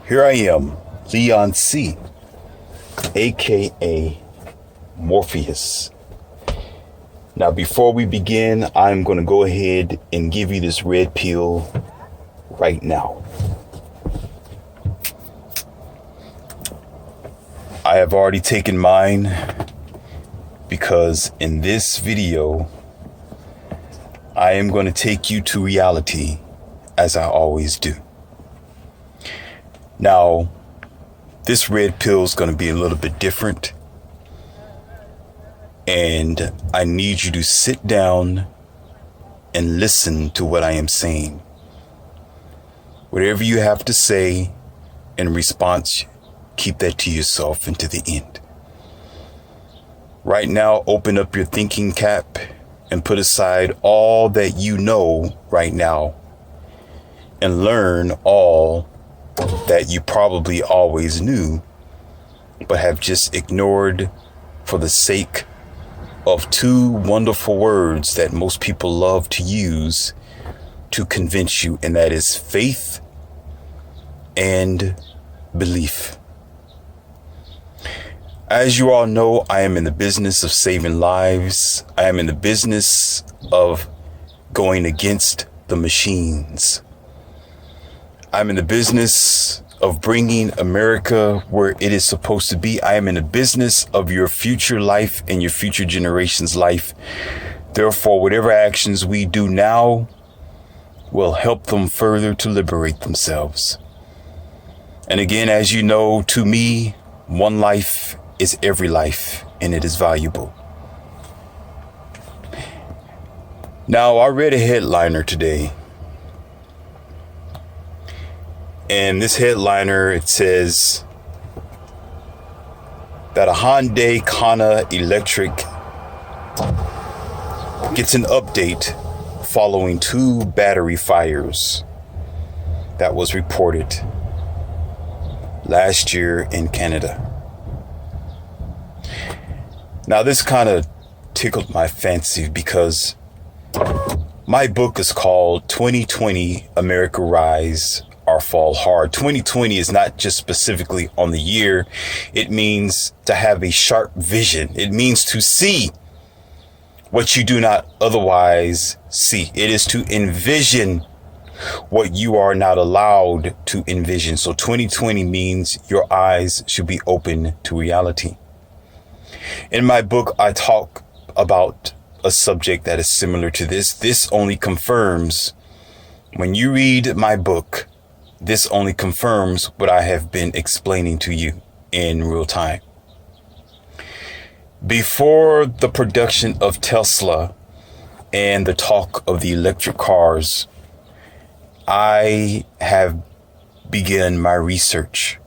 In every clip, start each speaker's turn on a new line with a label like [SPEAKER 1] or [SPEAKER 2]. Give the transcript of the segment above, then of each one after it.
[SPEAKER 1] Here I am, Leon C., aka Morpheus. Now, before we begin, I'm going to go ahead and give you this red pill right now. I have already taken mine because in this video, I am going to take you to reality as I always do. Now, this red pill is going to be a little bit different. And I need you to sit down and listen to what I am saying. Whatever you have to say in response, keep that to yourself until the end. Right now, open up your thinking cap and put aside all that you know right now and learn all that you probably always knew, but have just ignored for the sake of two wonderful words that most people love to use to convince you, and that is faith and belief. As you all know, I am in the business of saving lives. I am in the business of going against the machines. I'm in the business of bringing America where it is supposed to be. I am in the business of your future life and your future generation's life. Therefore, whatever actions we do now will help them further to liberate themselves. And again, as you know, to me, one life is every life, and it is valuable. Now, I read a headliner today. And this headliner, it says that a Hyundai Kona Electric gets an update following two battery fires that was reported last year in Canada. Now, this kind of tickled my fancy because my book is called 2020 America Rise or Fall Hard. 2020 is not just specifically on the year. It means to have a sharp vision. It means to see what you do not otherwise see. It is to envision what you are not allowed to envision. So 2020 means your eyes should be open to reality. In my book, I talk about a subject that is similar to this. This only confirms, when you read my book, this only confirms what I have been explaining to you in real time. Before the production of Tesla and the talk of the electric cars, I have begun my research.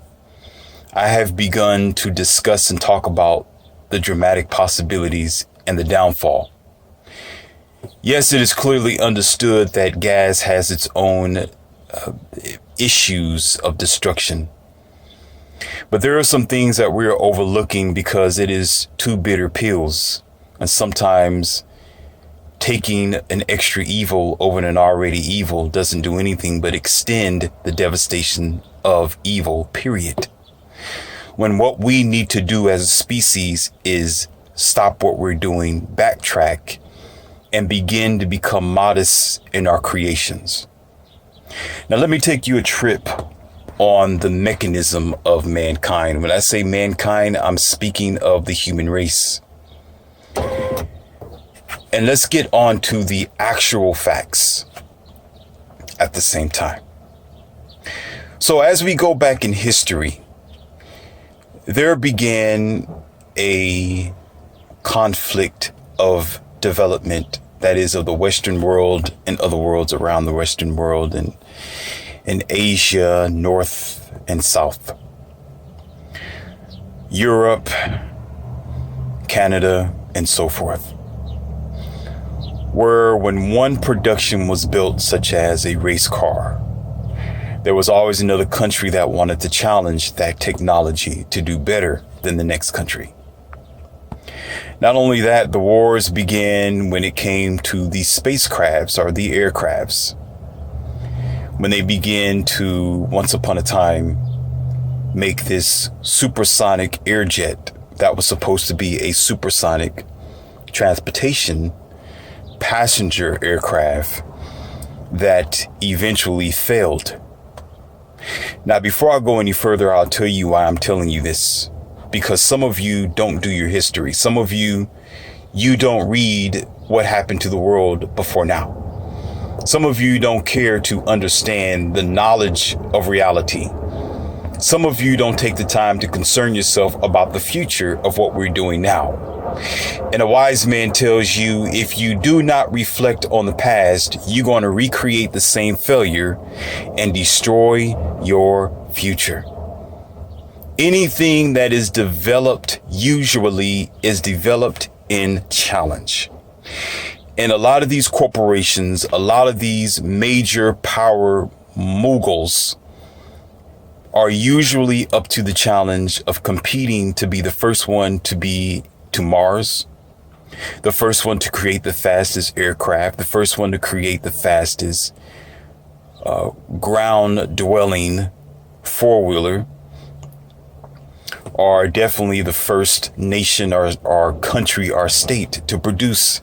[SPEAKER 1] I have begun to discuss and talk about the dramatic possibilities and the downfall. Yes, it is clearly understood that gas has its own issues of destruction. But there are some things that we're overlooking because it is two bitter pills. And sometimes taking an extra evil over an already evil doesn't do anything but extend the devastation of evil, period. When what we need to do as a species is stop what we're doing, backtrack, and begin to become modest in our creations. Now, let me take you a trip on the mechanism of mankind. When I say mankind, I'm speaking of the human race. And let's get on to the actual facts at the same time. So as we go back in history, there began a conflict of development, that is, of the Western world and other worlds around the Western world, and in Asia, North and South, Europe, Canada, and so forth. Where when one production was built, such as a race car, there was always another country that wanted to challenge that technology to do better than the next country. Not only that, the wars began when it came to the spacecrafts or the aircrafts. When they began to, once upon a time, make this supersonic airjet that was supposed to be a supersonic transportation passenger aircraft that eventually failed. Now, before I go any further, I'll tell you why I'm telling you this. Because some of you don't do your history. Some of you don't read what happened to the world before now. Some of you don't care to understand the knowledge of reality. Some of you don't take the time to concern yourself about the future of what we're doing now. And a wise man tells you, if you do not reflect on the past, you're going to recreate the same failure and destroy your future. Anything that is developed usually is developed in challenge. And a lot of these corporations, a lot of these major power moguls are usually up to the challenge of competing to be the first one to be to Mars, the first one to create the fastest aircraft, the first one to create the fastest ground dwelling four-wheeler, are definitely the first nation or country or state to produce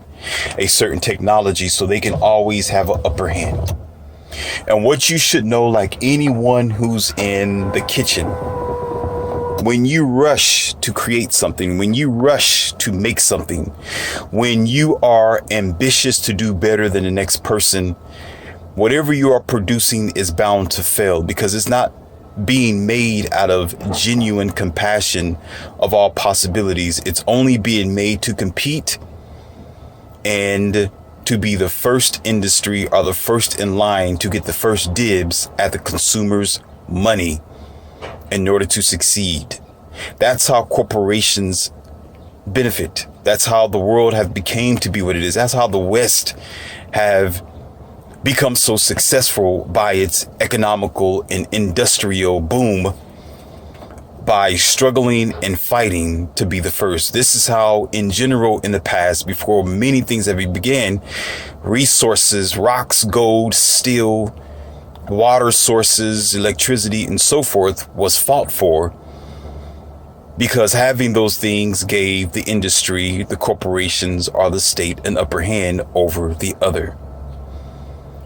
[SPEAKER 1] a certain technology so they can always have an upper hand. And what you should know, like anyone who's in the kitchen, when you rush to create something, when you rush to make something, when you are ambitious to do better than the next person, whatever you are producing is bound to fail, because it's not being made out of genuine compassion of all possibilities. It's only being made to compete and to be the first industry or the first in line to get the first dibs at the consumer's money in order to succeed. That's how corporations benefit. That's how the world have became to be what it is. That's how the West have become so successful by its economical and industrial boom, by struggling and fighting to be the first. This is how, in general, in the past, before many things ever began, resources, rocks, gold, steel, water sources, electricity, and so forth was fought for, because having those things gave the industry, the corporations, or the state an upper hand over the other.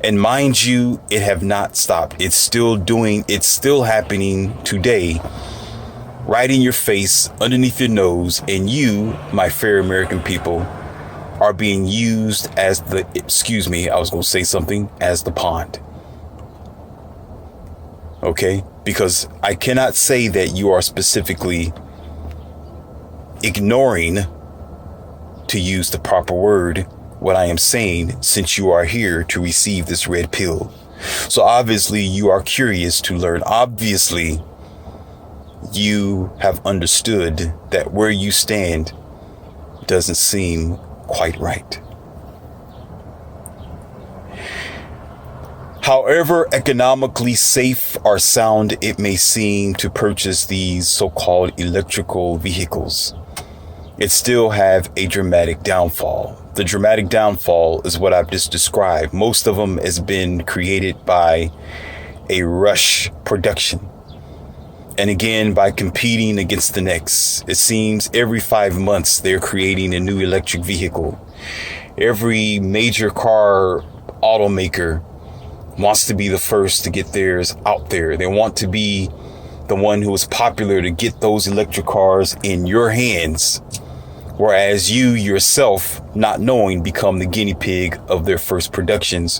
[SPEAKER 1] And mind you, it have not stopped. It's still happening today, right in your face, underneath your nose. And you, my fair American people, are being used as the pond. Okay? Because I cannot say that you are specifically ignoring, to use the proper word, what I am saying, since you are here to receive this red pill. So obviously you are curious to learn. Obviously you have understood that where you stand doesn't seem quite right. However economically safe or sound it may seem to purchase these so-called electrical vehicles, it still have a dramatic downfall. The dramatic downfall is what I've just described. Most of them has been created by a rush production. And again, by competing against the next. It seems every 5 months they're creating a new electric vehicle. Every major car automaker wants to be the first to get theirs out there. They want to be the one who is popular to get those electric cars in your hands. Whereas you yourself, not knowing, become the guinea pig of their first productions,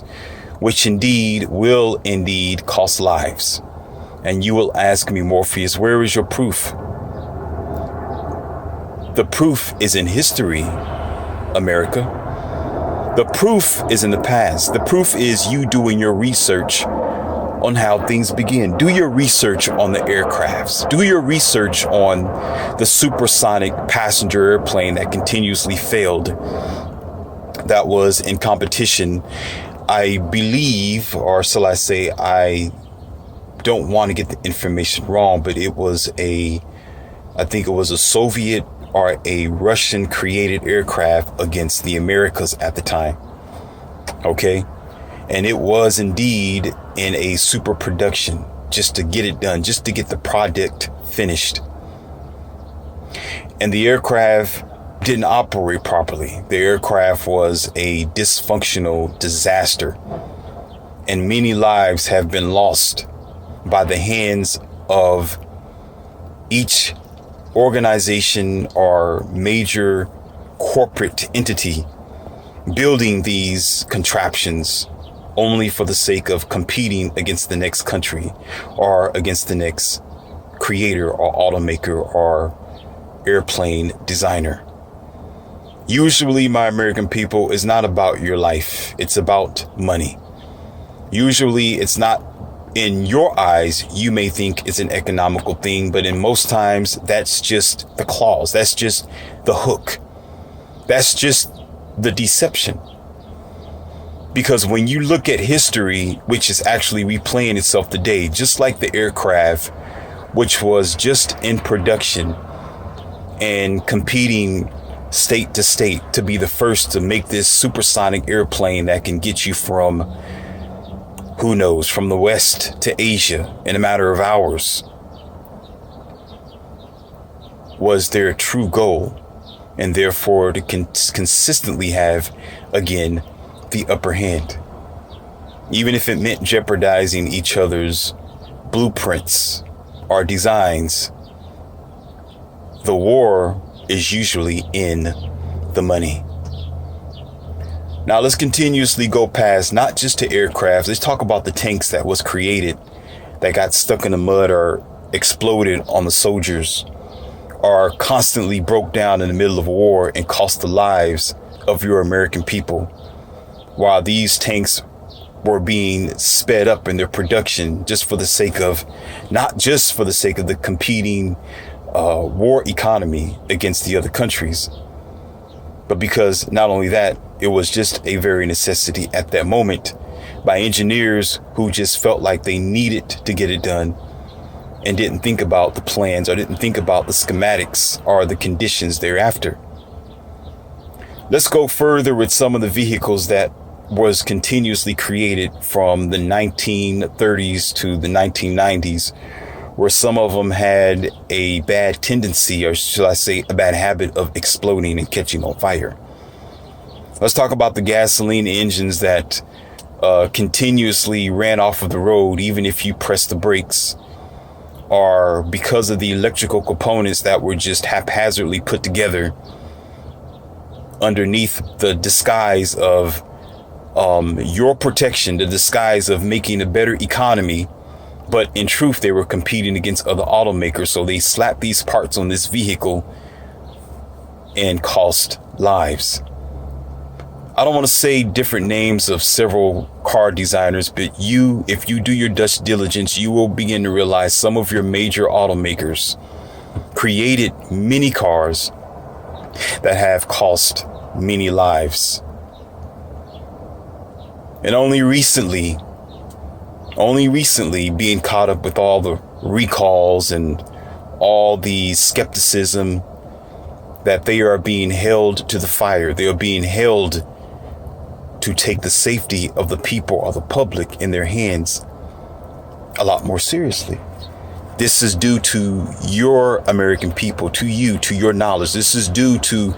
[SPEAKER 1] which will indeed cost lives. And you will ask me, Morpheus, where is your proof? The proof is in history, America. The proof is in the past. The proof is you doing your research on how things begin. Do your research on the aircrafts. Do your research on the supersonic passenger airplane that continuously failed. That was in competition, I believe, or shall I say, I don't want to get the information wrong, but I think it was a Soviet or a Russian created aircraft against the Americas at the time. Okay. And it was indeed in a super production. just to get it done, just to get the project finished. And the aircraft didn't operate properly. The aircraft was a dysfunctional disaster. And many lives have been lost by the hands of each organization or major corporate entity building these contraptions only for the sake of competing against the next country or against the next creator or automaker or airplane designer. Usually, my American people, is not about your life. It's about money. Usually, it's not, in your eyes, you may think it's an economical thing, but in most times, that's just the clause. That's just the hook. That's just the deception. Because when you look at history, which is actually replaying itself today, just like the aircraft, which was just in production and competing state to state to be the first to make this supersonic airplane that can get you from, who knows, from the West to Asia in a matter of hours, was their true goal, and therefore to consistently have, again, the upper hand, even if it meant jeopardizing each other's blueprints or designs. The war is usually in the money. Now let's continuously go past not just to aircraft. Let's talk about the tanks that was created that got stuck in the mud or exploded on the soldiers, or constantly broke down in the middle of a war and cost the lives of your American people, while these tanks were being sped up in their production just for the sake of, not just for the sake of the competing war economy against the other countries, but because not only that, it was just a very necessity at that moment by engineers who just felt like they needed to get it done and didn't think about the plans or didn't think about the schematics or the conditions thereafter. Let's go further with some of the vehicles that was continuously created from the 1930s to the 1990s, where some of them had a bad tendency, or should I say a bad habit, of exploding and catching on fire. Let's talk about the gasoline engines that continuously ran off of the road, even if you press the brakes, or because of the electrical components that were just haphazardly put together underneath the disguise of your protection, the disguise of making a better economy. But in truth, they were competing against other automakers. So they slapped these parts on this vehicle and cost lives. I don't want to say different names of several car designers, but if you do your Dutch diligence, you will begin to realize some of your major automakers created many cars that have cost many lives. And only recently being caught up with all the recalls and all the skepticism that they are being held to the fire. They are being held to take the safety of the people or the public in their hands a lot more seriously. This is due to your American people, to you, to your knowledge. This is due to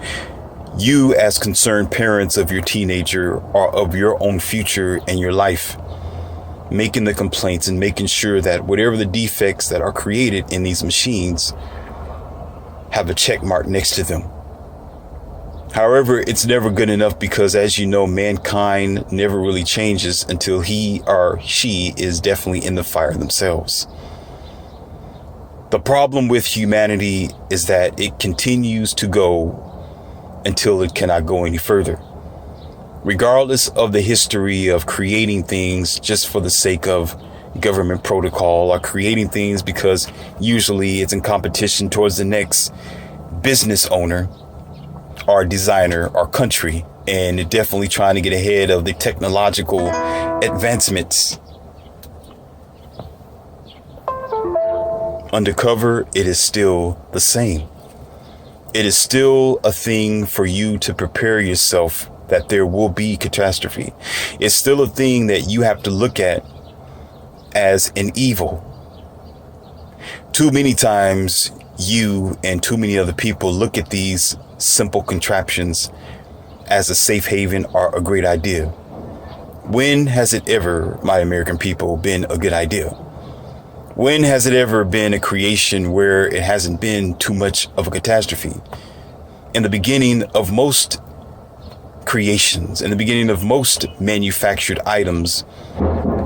[SPEAKER 1] you as concerned parents of your teenager or of your own future and your life, making the complaints and making sure that whatever the defects that are created in these machines have a check mark next to them. However, it's never good enough because, as you know, mankind never really changes until he or she is definitely in the fire themselves. The problem with humanity is that it continues to go until it cannot go any further. Regardless of the history of creating things just for the sake of government protocol, or creating things because usually it's in competition towards the next business owner or designer or country, and definitely trying to get ahead of the technological advancements. Undercover, it is still the same. It is still a thing for you to prepare yourself that there will be catastrophe. It's still a thing that you have to look at as an evil. Too many times you and too many other people look at these simple contraptions as a safe haven or a great idea. When has it ever, my American people, been a good idea? When has it ever been a creation where it hasn't been too much of a catastrophe? In the beginning of most creations, in the beginning of most manufactured items,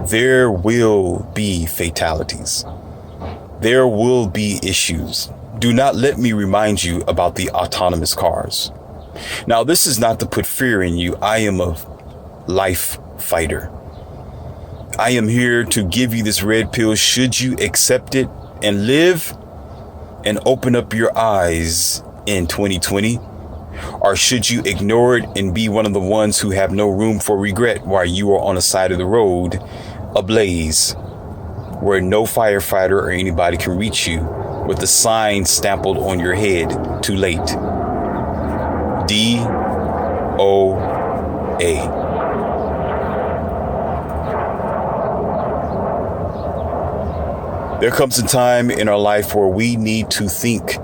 [SPEAKER 1] there will be fatalities. There will be issues. Do not let me remind you about the autonomous cars. Now, this is not to put fear in you. I am a life fighter. I am here to give you this red pill should you accept it and live and open up your eyes in 2020, or should you ignore it and be one of the ones who have no room for regret while you are on the side of the road ablaze, where no firefighter or anybody can reach you with the sign stamped on your head, too late. DOA. There comes a time in our life where we need to think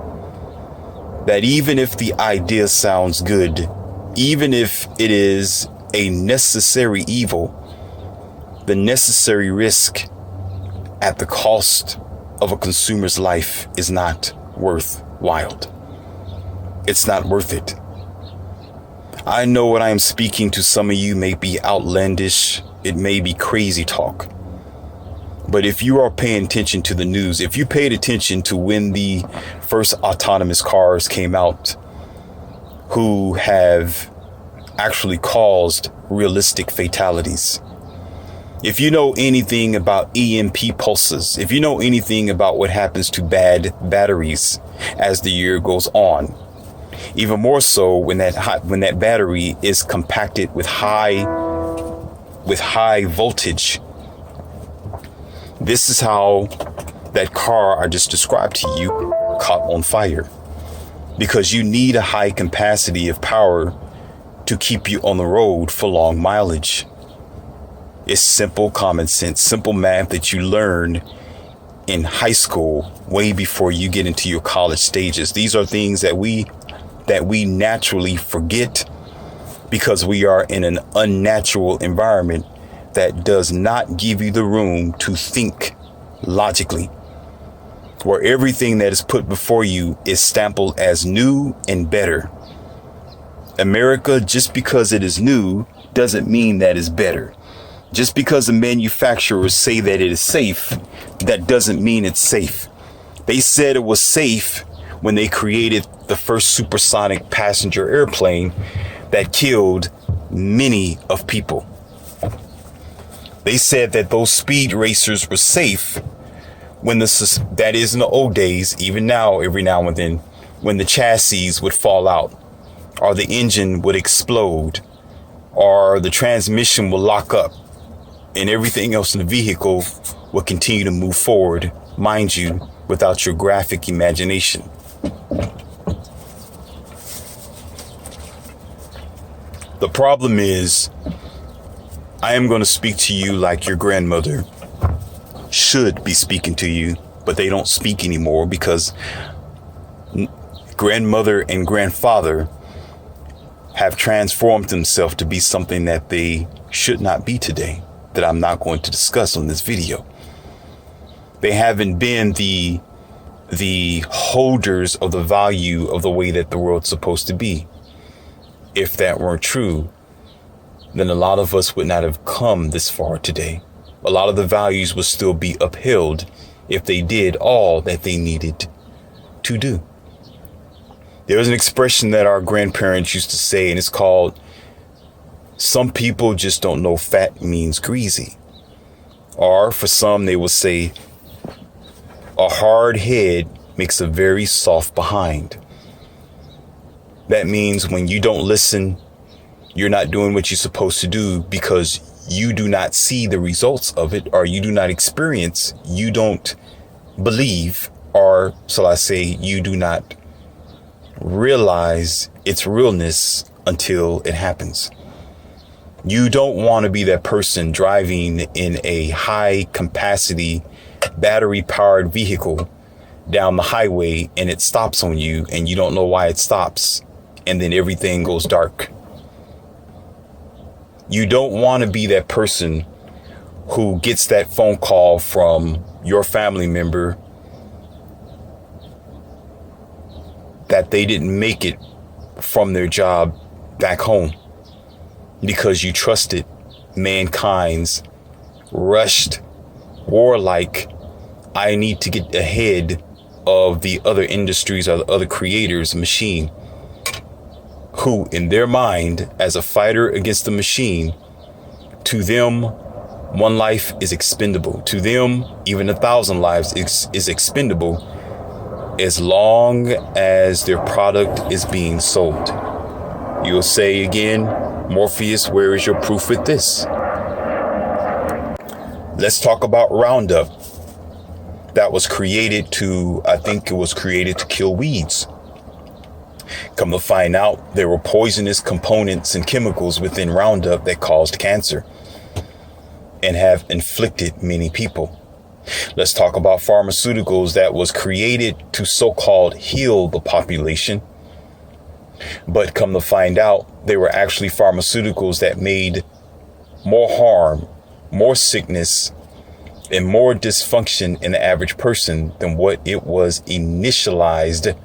[SPEAKER 1] that even if the idea sounds good, even if it is a necessary evil, the necessary risk at the cost of a consumer's life is not worthwhile. It's not worth it. I know what I am speaking to some of you may be outlandish. It may be crazy talk. But if you are paying attention to the news, if you paid attention to when the first autonomous cars came out, who have actually caused realistic fatalities, if you know anything about EMP pulses, if you know anything about what happens to bad batteries as the year goes on, even more so when that battery is compacted with high voltage. This is how that car I just described to you caught on fire, because you need a high capacity of power to keep you on the road for long mileage. It's simple common sense, simple math that you learn in high school way before you get into your college stages. These are things that we naturally forget because we are in an unnatural environment that does not give you the room to think logically, where everything that is put before you is stamped as new and better. America, just because it is new, doesn't mean that it's better. Just because the manufacturers say that it is safe, that doesn't mean it's safe. They said it was safe when they created the first supersonic passenger airplane that killed many of people. They said that those speed racers were safe when that is in the old days, even now, every now and then, when the chassis would fall out, or the engine would explode, or the transmission will lock up, and everything else in the vehicle will continue to move forward, mind you, without your graphic imagination. The problem is, I am going to speak to you like your grandmother should be speaking to you, but they don't speak anymore because grandmother and grandfather have transformed themselves to be something that they should not be today, that I'm not going to discuss on this video. They haven't been the holders of the value of the way that the world's supposed to be. If that weren't true, then a lot of us would not have come this far today. A lot of the values would still be upheld if they did all that they needed to do. There's an expression that our grandparents used to say, and it's called, some people just don't know fat means greasy. Or for some, they will say, a hard head makes a very soft behind. That means when you don't listen, you're not doing what you're supposed to do because you do not see the results of it, or you do not experience, you don't believe, or shall I say, you do not realize its realness until it happens. You don't want to be that person driving in a high capacity battery powered vehicle down the highway and it stops on you and you don't know why it stops, and then everything goes dark. You don't want to be that person who gets that phone call from your family member that they didn't make it from their job back home because you trusted mankind's rushed, warlike, I need to get ahead of the other industries or the other creators machine, who in their mind, as a fighter against the machine, to them, one life is expendable. To them, even 1,000 lives is expendable as long as their product is being sold. You'll say again, Morpheus, where is your proof with this? Let's talk about Roundup. That was created to, I think it was created to kill weeds. Come to find out, there were poisonous components and chemicals within Roundup that caused cancer and have inflicted many people. Let's talk about pharmaceuticals that was created to so-called heal the population. But come to find out, they were actually pharmaceuticals that made more harm, more sickness, and more dysfunction in the average person than what it was initialized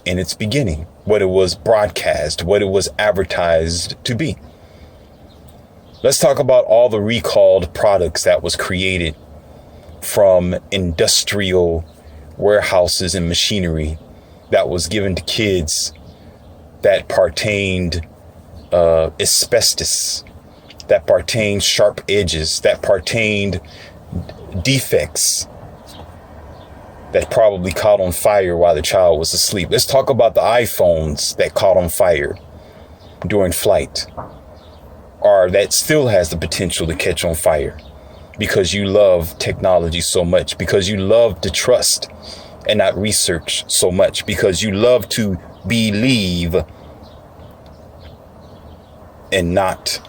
[SPEAKER 1] in its beginning, what it was broadcast, what it was advertised to be. Let's talk about all the recalled products that was created from industrial warehouses and machinery that was given to kids that pertained asbestos, that pertained sharp edges, that pertained defects that probably caught on fire while the child was asleep. Let's talk about the iPhones that caught on fire during flight, or that still has the potential to catch on fire because you love technology so much, because you love to trust and not research so much, because you love to believe and not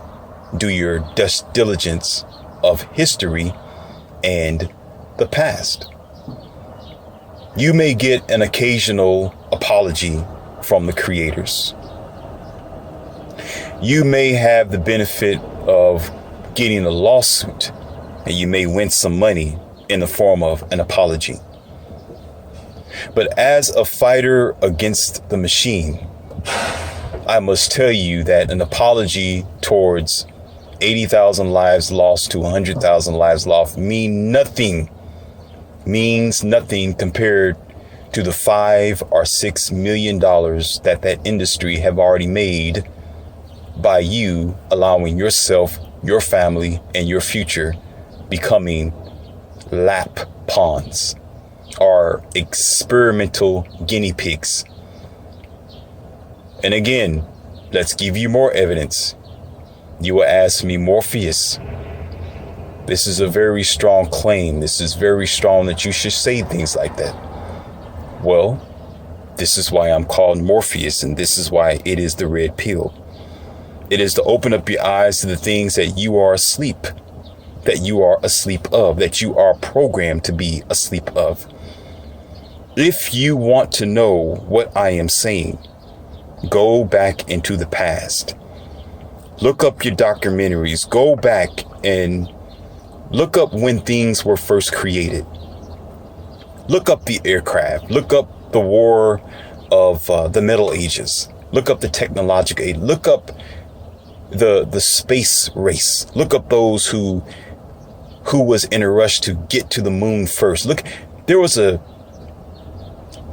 [SPEAKER 1] do your due diligence of history and the past. You may get an occasional apology from the creators. You may have the benefit of getting a lawsuit, and you may win some money in the form of an apology. But as a fighter against the machine, I must tell you that an apology towards 80,000 lives lost to 100,000 lives lost means nothing compared to the $5 or $6 million that industry have already made by you allowing yourself, your family, and your future becoming lap pawns or experimental guinea pigs. And again, let's give you more evidence. You will ask me, Morpheus, this is a very strong claim. This is very strong that you should say things like that. Well, this is why I'm called Morpheus, and this is why it is the red pill. It is to open up your eyes to the things that you are asleep of, that you are programmed to be asleep of. If you want to know what I am saying, go back into the past. Look up your documentaries. Go back and look up when things were first created. Look up the aircraft. Look up the war of the Middle Ages. Look up the technological age. Look up the space race. Look up those who was in a rush to get to the moon first. Look, there was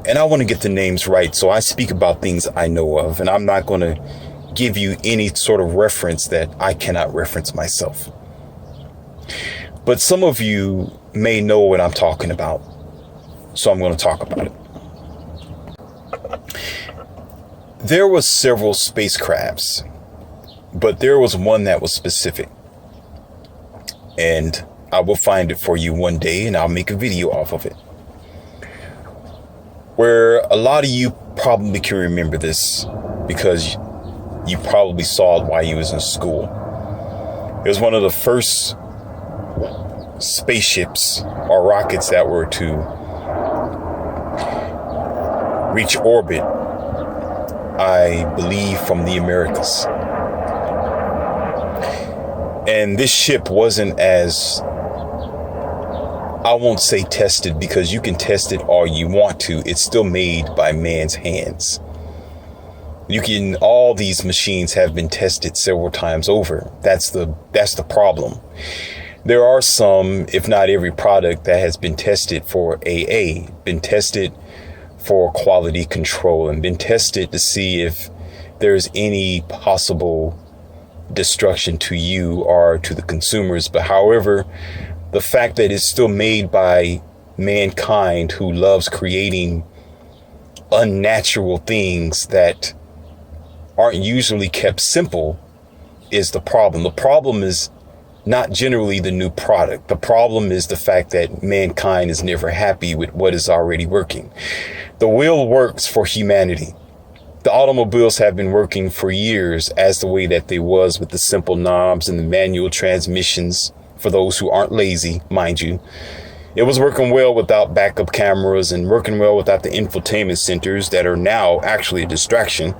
[SPEAKER 1] and I want to get the names right, so I speak about things I know of, and I'm not going to give you any sort of reference that I cannot reference myself. But some of you may know what I'm talking about, so I'm going to talk about it. There was several spacecrafts, but there was one that was specific, and I will find it for you one day, and I'll make a video off of it, where a lot of you probably can remember this because you probably saw it while you was in school. It was one of the first spaceships or rockets that were to reach orbit, I believe, from the Americas. And this ship wasn't as, I won't say tested, because you can test it all you want to. It's still made by man's hands. All these machines have been tested several times over. That's the problem. There are some, if not every product, that has been tested for AA, been tested for quality control, and been tested to see if there's any possible destruction to you or to the consumers. But however, the fact that it's still made by mankind who loves creating unnatural things that aren't usually kept simple is the problem. The problem is not generally the new product. The problem is the fact that mankind is never happy with what is already working. The wheel works for humanity. The automobiles have been working for years as the way that they was, with the simple knobs and the manual transmissions, for those who aren't lazy, mind you. It was working well without backup cameras and working well without the infotainment centers that are now actually a distraction.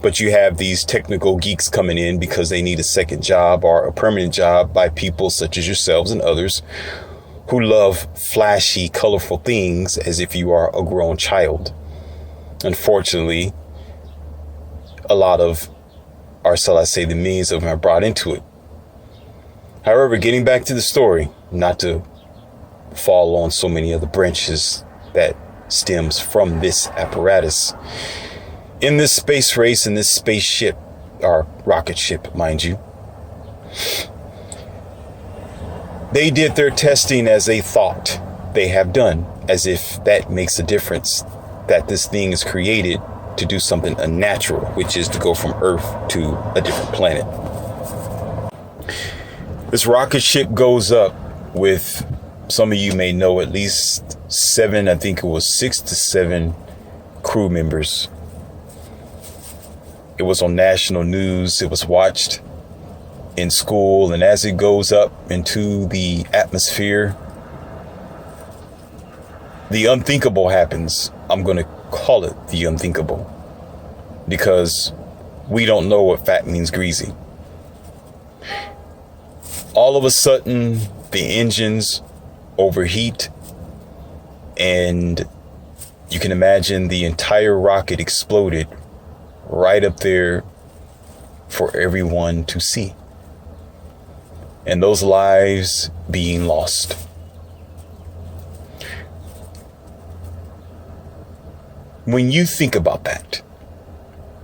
[SPEAKER 1] But you have these technical geeks coming in because they need a second job or a permanent job by people such as yourselves and others who love flashy, colorful things as if you are a grown child. Unfortunately, a lot of, or shall I say, the millions of them are brought into it. However, getting back to the story, not to fall on so many other branches that stems from this apparatus. In this space race, in this spaceship, or rocket ship, mind you, they did their testing as they thought they have done, as if that makes a difference, that this thing is created to do something unnatural, which is to go from Earth to a different planet. This rocket ship goes up with, some of you may know, at least 7, I think it was 6 to 7 crew members. It was on national news. It was watched in school. And as it goes up into the atmosphere, the unthinkable happens. I'm going to call it the unthinkable because we don't know what fat means greasy. All of a sudden, the engines overheat, and you can imagine the entire rocket exploded right up there for everyone to see, and those lives being lost. When you think about that,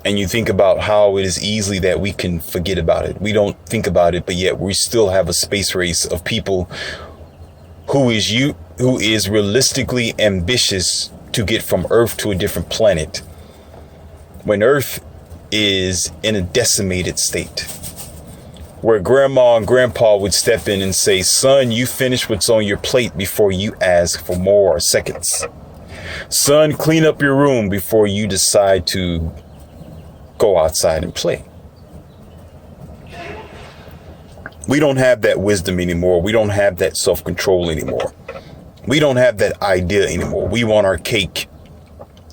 [SPEAKER 1] and you think about how it is easily that we can forget about it, we don't think about it, but yet we still have a space race of people who is realistically ambitious to get from Earth to a different planet, when Earth is in a decimated state, where grandma and grandpa would step in and say, son, you finish what's on your plate before you ask for more seconds. Son, clean up your room before you decide to go outside and play. We don't have that wisdom anymore. We don't have that self-control anymore. We don't have that idea anymore. We want our cake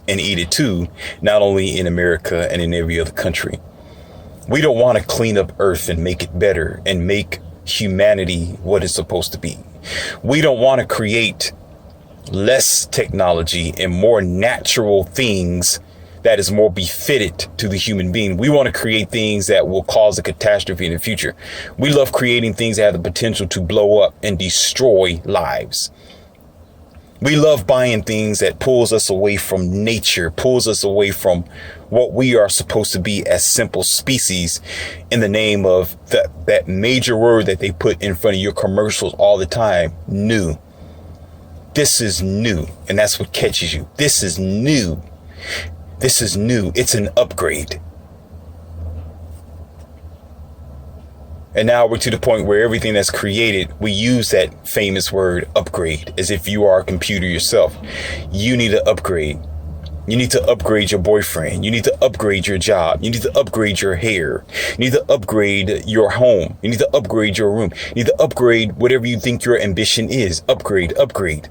[SPEAKER 1] and eat it too, not only in America and in every other country. We don't want to clean up Earth and make it better and make humanity what it's supposed to be. We don't want to create less technology and more natural things that is more befitted to the human being. We want to create things that will cause a catastrophe in the future. We love creating things that have the potential to blow up and destroy lives. We love buying things that pulls us away from nature, pulls us away from what we are supposed to be as simple species, in the name of that major word that they put in front of your commercials all the time, new. This is new. And that's what catches you. This is new. This is new. It's an upgrade. And now we're to the point where everything that's created, we use that famous word upgrade as if you are a computer yourself. You need to upgrade. You need to upgrade your boyfriend. You need to upgrade your job. You need to upgrade your hair. You need to upgrade your home. You need to upgrade your room. You need to upgrade whatever you think your ambition is. Upgrade, upgrade.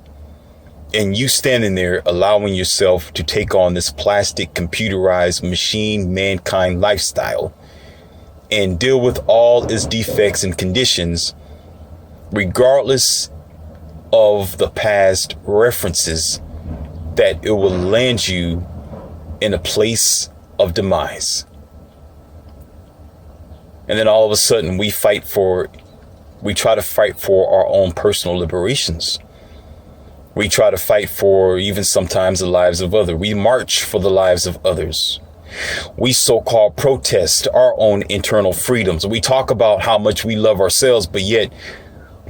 [SPEAKER 1] And you standing there allowing yourself to take on this plastic, computerized machine mankind lifestyle and deal with all its defects and conditions, regardless of the past references, that it will land you in a place of demise. And then all of a sudden we try to fight for our own personal liberations. We try to fight for even sometimes the lives of others. We march for the lives of others. We so-called protest our own internal freedoms. We talk about how much we love ourselves, but yet,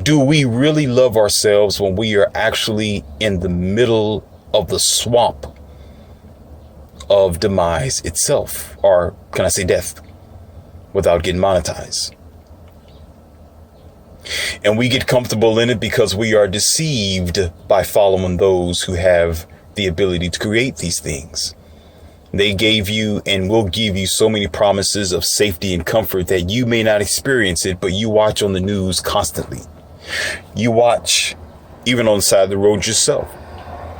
[SPEAKER 1] do we really love ourselves when we are actually in the middle of the swamp of demise itself? Or can I say death without getting monetized? And we get comfortable in it because we are deceived by following those who have the ability to create these things. They gave you and will give you so many promises of safety and comfort that you may not experience it, but you watch on the news constantly. You watch even on the side of the road yourself.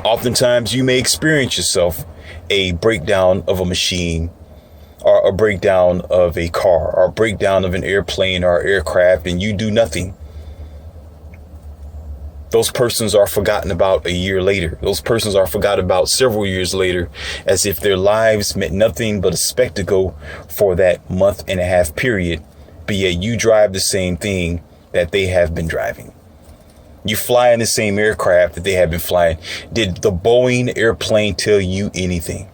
[SPEAKER 1] Oftentimes you may experience yourself a breakdown of a machine, or a breakdown of a car, or a breakdown of an airplane or aircraft, and you do nothing. Those persons are forgotten about a year later. Those persons are forgotten about several years later, as if their lives meant nothing but a spectacle for that month and a half period. But yet you drive the same thing that they have been driving. You fly in the same aircraft that they have been flying. Did the Boeing airplane tell you anything?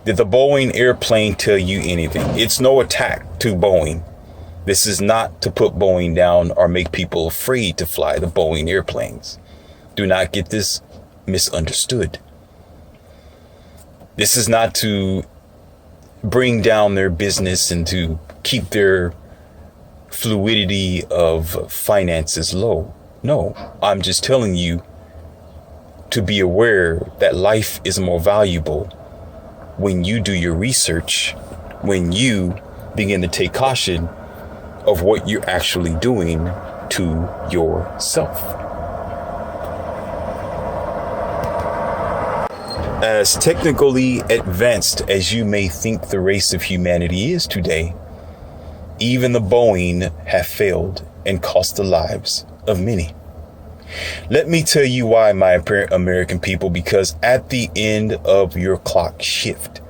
[SPEAKER 1] Did the Boeing airplane tell you anything? It's no attack to Boeing. This is not to put Boeing down or make people afraid to fly the Boeing airplanes. Do not get this misunderstood. This is not to bring down their business and to keep their fluidity of finances low. No, I'm just telling you to be aware that life is more valuable when you do your research, when you begin to take caution of what you're actually doing to yourself. As technically advanced as you may think the race of humanity is today, even the Boeing have failed and cost the lives of many. Let me tell you why, my American people, because at the end of your clock shift,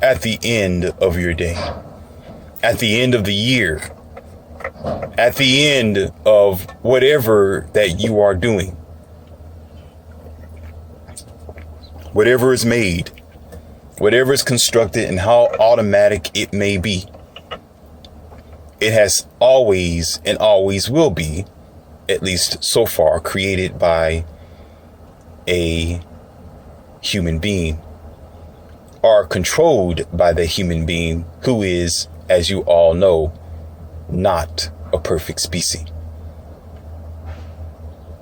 [SPEAKER 1] at the end of your day, at the end of the year, at the end of whatever that you are doing, whatever is made, whatever is constructed, and how automatic it may be, it has always and always will be, at least so far, created by a human being, or controlled by the human being who is, as you all know, not a perfect species.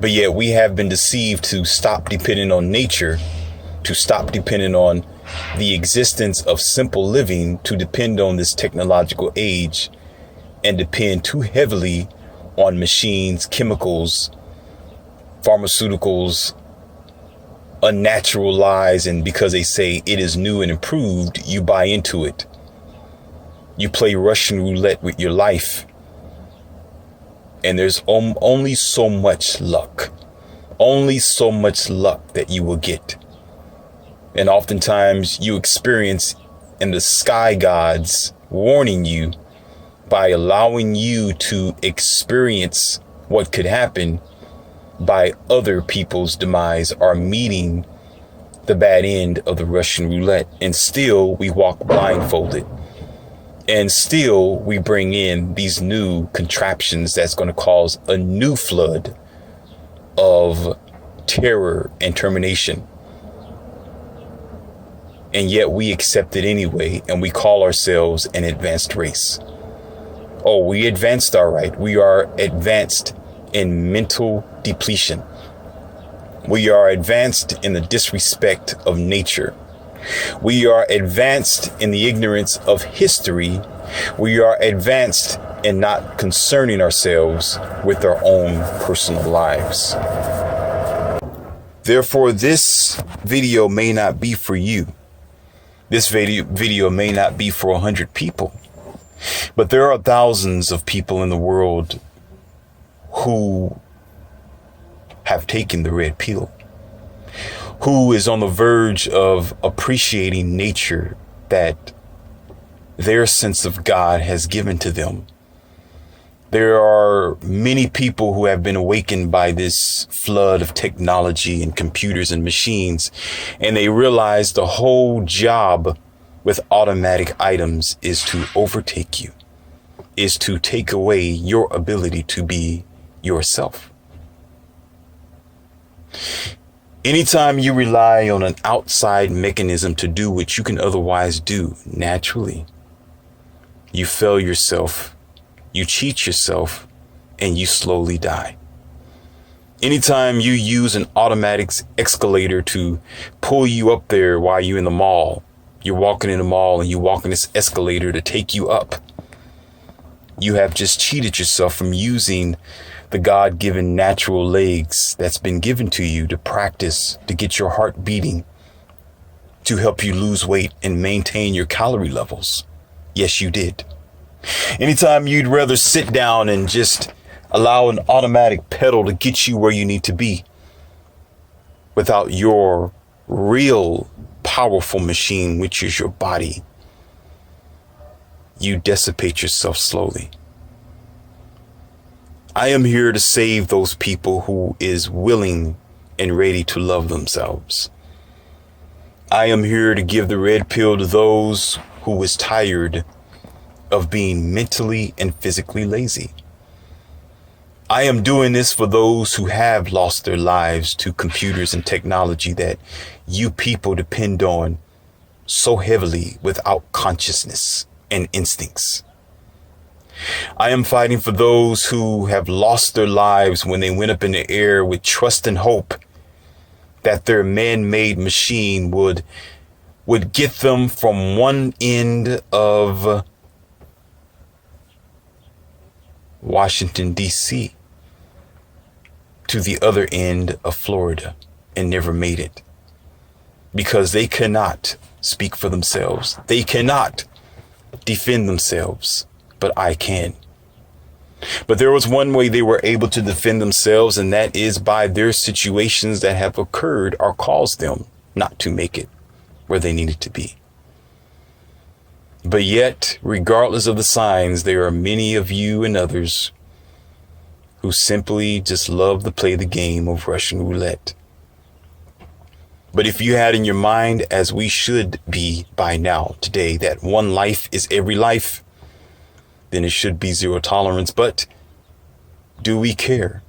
[SPEAKER 1] But yet we have been deceived to stop depending on nature, to stop depending on the existence of simple living, to depend on this technological age and depend too heavily on machines, chemicals, pharmaceuticals, unnatural lies. And because they say it is new and improved, you buy into it. You play Russian roulette with your life. And there's only so much luck. Only so much luck that you will get. And oftentimes you experience in the sky gods warning you by allowing you to experience what could happen by other people's demise or meeting the bad end of the Russian roulette. And still we walk blindfolded. And still we bring in these new contraptions that's going to cause a new flood of terror and termination. And yet we accept it anyway, and we call ourselves an advanced race. Oh, we advanced, all right. We are advanced in mental depletion. We are advanced in the disrespect of nature. We are advanced in the ignorance of history. We are advanced and not concerning ourselves with our own personal lives. Therefore, this video may not be for you. This video may not be for 100 people. But there are thousands of people in the world who have taken the red pill, who is on the verge of appreciating nature that their sense of God has given to them. There are many people who have been awakened by this flood of technology and computers and machines, and they realize the whole job with automatic items is to overtake you, is to take away your ability to be yourself. Anytime you rely on an outside mechanism to do what you can otherwise do naturally, you fail yourself, you cheat yourself, and you slowly die. Anytime you use an automatic escalator to pull you up there while you're in the mall, you're walking in the mall and you walk in this escalator to take you up, you have just cheated yourself from using the God-given natural legs that's been given to you to practice, to get your heart beating, to help you lose weight and maintain your calorie levels. Yes, you did. Anytime you'd rather sit down and just allow an automatic pedal to get you where you need to be without your real powerful machine, which is your body, you dissipate yourself slowly. I am here to save those people who is willing and ready to love themselves. I am here to give the red pill to those who is tired of being mentally and physically lazy. I am doing this for those who have lost their lives to computers and technology that you people depend on so heavily without consciousness and instincts. I am fighting for those who have lost their lives when they went up in the air with trust and hope that their man-made machine would get them from one end of Washington, D.C. to the other end of Florida and never made it because they cannot speak for themselves. They cannot defend themselves, but I can. But there was one way they were able to defend themselves, and that is by their situations that have occurred or caused them not to make it where they needed to be. But yet, regardless of the signs, there are many of you and others who simply just love to play the game of Russian roulette. But if you had in your mind, as we should be by now today, that one life is every life, then it should be zero tolerance. But do we care?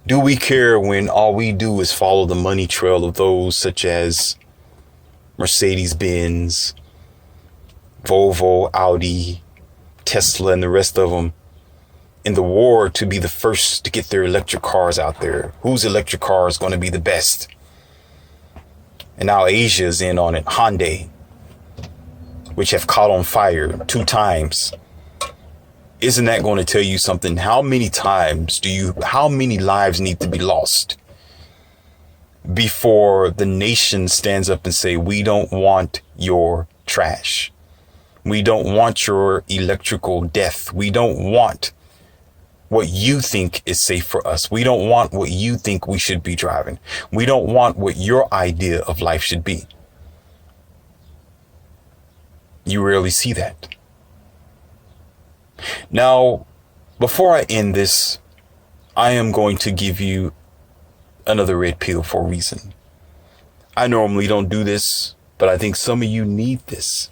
[SPEAKER 1] Do we care when all we do is follow the money trail of those such as Mercedes-Benz, Volvo, Audi, Tesla, and the rest of them in the war to be the first to get their electric cars out there? Whose electric car is going to be the best? And now Asia is in on it. Hyundai, which have caught on fire 2 times. Isn't that going to tell you something? How many lives need to be lost before the nation stands up and say, we don't want your trash. We don't want your electrical death. We don't want what you think is safe for us. We don't want what you think we should be driving. We don't want what your idea of life should be. You rarely see that. Now, before I end this, I am going to give you another red pill for a reason. I normally don't do this, but I think some of you need this.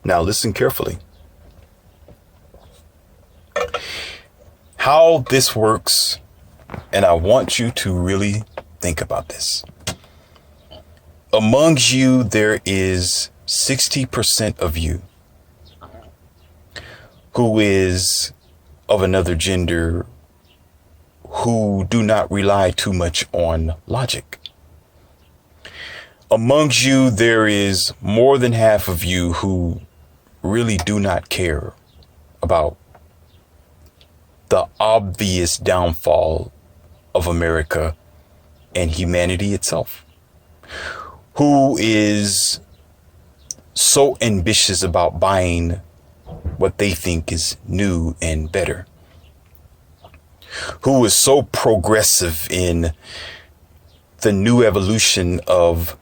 [SPEAKER 1] Now listen carefully. How this works, and I want you to really think about this. Amongst you, there is 60% of you who is of another gender who do not rely too much on logic. Amongst you, there is more than half of you who really do not care about the obvious downfall of America and humanity itself, who is so ambitious about buying what they think is new and better, who is so progressive in the new evolution of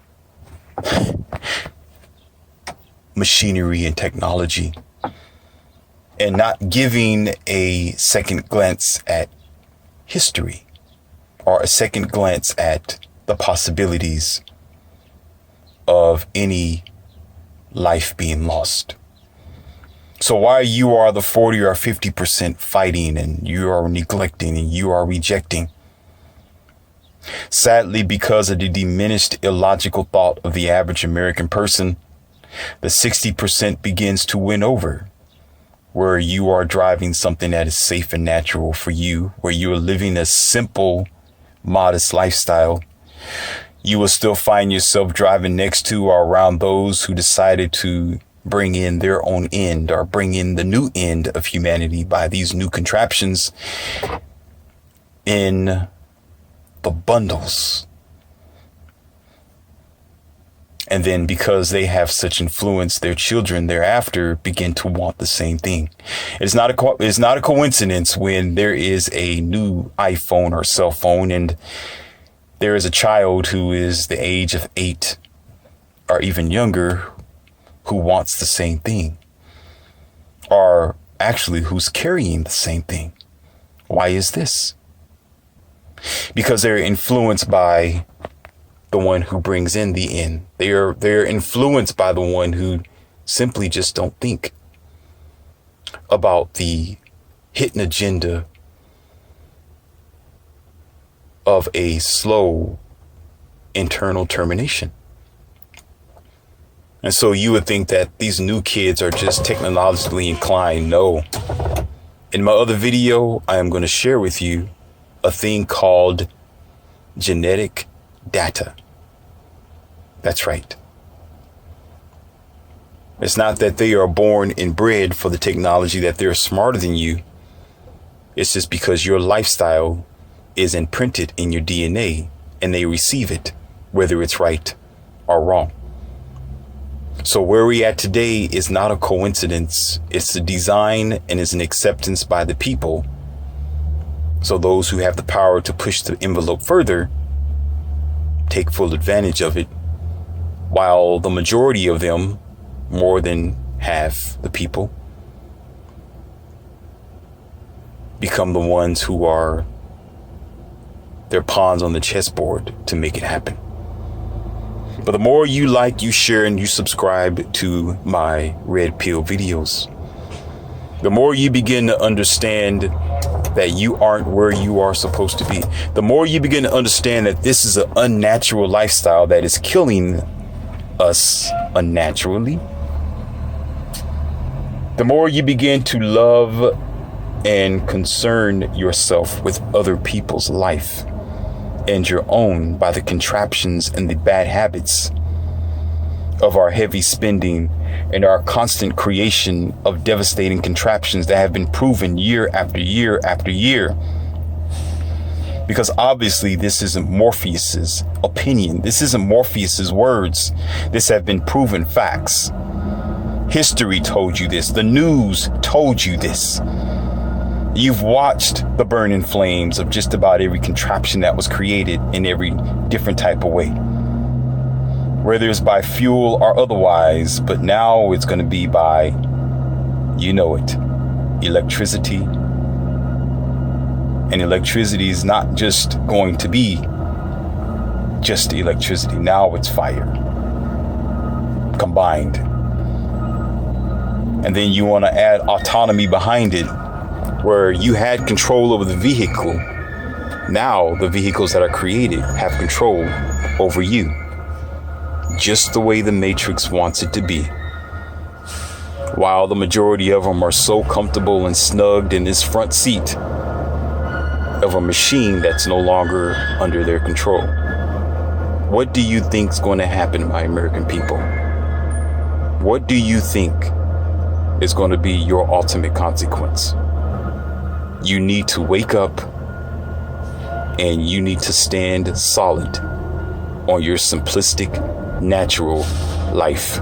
[SPEAKER 1] machinery and technology, and not giving a second glance at history or a second glance at the possibilities of any life being lost. So while you are the 40 or 50% fighting and you are neglecting and you are rejecting, sadly, because of the diminished illogical thought of the average American person, the 60% begins to win over, where you are driving something that is safe and natural for you, where you are living a simple, modest lifestyle. You will still find yourself driving next to or around those who decided to bring in their own end or bring in the new end of humanity by these new contraptions in the bundles. And then because they have such influence, their children thereafter begin to want the same thing. It's not a coincidence when there is a new iPhone or cell phone and there is a child who is the age of 8 or even younger who wants the same thing, or actually who's carrying the same thing. Why is this? Because they're influenced by the one who brings in the end. They're influenced by the one who simply just don't think about the hidden agenda of a slow internal termination. And so you would think that these new kids are just technologically inclined. No. In my other video, I am going to share with you a thing called genetic data. That's right. It's not that they are born and bred for the technology, that they're smarter than you. It's just because your lifestyle is imprinted in your DNA and they receive it, whether it's right or wrong. So where we're at today is not a coincidence. It's a design and it's an acceptance by the people. So those who have the power to push the envelope further take full advantage of it, while the majority of them, more than half the people, become the ones who are their pawns on the chessboard to make it happen. But the more you like, you share, and you subscribe to my Red Pill videos, the more you begin to understand that you aren't where you are supposed to be. The more you begin to understand that this is an unnatural lifestyle that is killing us unnaturally. The more you begin to love and concern yourself with other people's life and your own by the contraptions and the bad habits of our heavy spending and our constant creation of devastating contraptions that have been proven year after year after year. Because obviously this isn't Morpheus's opinion. This isn't Morpheus's words. This have been proven facts. History told you this. The news told you this. You've watched the burning flames of just about every contraption that was created in every different type of way, whether it's by fuel or otherwise. But now it's going to be by, you know it, electricity. And electricity is not just going to be just electricity. Now it's fire combined. And then you want to add autonomy behind it, where you had control over the vehicle. Now the vehicles that are created have control over you, just the way the Matrix wants it to be. While the majority of them are so comfortable and snugged in this front seat of a machine that's no longer under their control. What do you think is going to happen, my American people? What do you think is going to be your ultimate consequence? You need to wake up and you need to stand solid on your simplistic, natural life.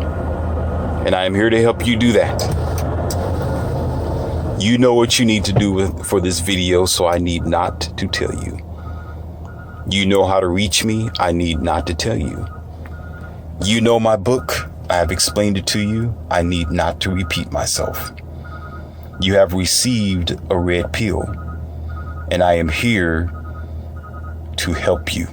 [SPEAKER 1] And I am here to help you do that. You know what you need to do for this video, so I need not to tell you. You know how to reach me. I need not to tell you. You know my book. I have explained it to you. I need not to repeat myself. You have received a red pill, and I am here to help you.